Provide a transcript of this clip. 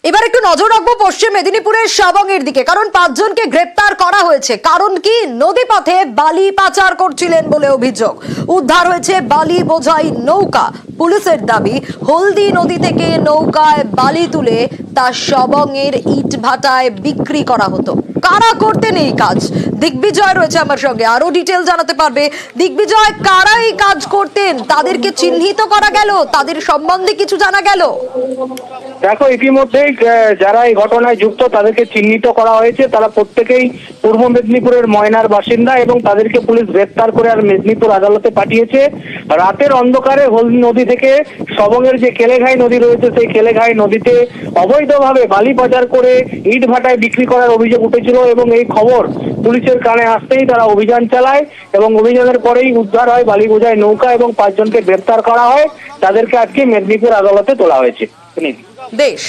এবার একটু নজর রাখবো পশ্চিম মেদিনীপুরের সাবংয়ের দিকে, কারণ 5 জনকে গ্রেপ্তার করা হয়েছে। কারণ কি, নদীপথে বালি পাচার করছিলেন বলে অভিযোগ। উদ্ধার হয়েছে বালি বোঝাই নৌকা। পুলিশের দাবি, হলদি নদী থেকে নৌকায় বালি তুলে তা সাবংয়ের ইটভাটায় বিক্রি করা হতো। কারা করতেন এই কাজ? দিগ্বিজয় রয়েছে আমার সঙ্গে, আরো ডিটেল জানাতে পারবে। দিগ্বিজয়, কারা এই কাজ করতেন? তাদেরকে চিহ্নিত করা গেল? তাদের সম্বন্ধে কিছু জানা গেল? দেখো, ইতিমধ্যেই যারা এই ঘটনায় যুক্ত তাদেরকে চিহ্নিত করা হয়েছে। তারা প্রত্যেকেই পূর্ব মেদিনীপুরের ময়নার বাসিন্দা এবং তাদেরকে পুলিশ গ্রেপ্তার করে আর মেদিনীপুর আদালতে পাঠিয়েছে। রাতের অন্ধকারে হলদি নদী থেকে সবংয়ের যে কেলেঘাই নদী রয়েছে, সেই কেলেঘাই নদীতে অবৈধভাবে বালি পাচার করে ইট ভাটায় বিক্রি করার অভিযোগ উঠেছিল এবং এই খবর পুলিশের কানে আসতেই তারা অভিযান চালায় এবং অভিযানের পরেই উদ্ধার হয় বালি বোঝাই নৌকা এবং 5 জনকে গ্রেপ্তার করা হয়। তাদেরকে আজকে মেদিনীপুর আদালতে তোলা হয়েছে। বেশ।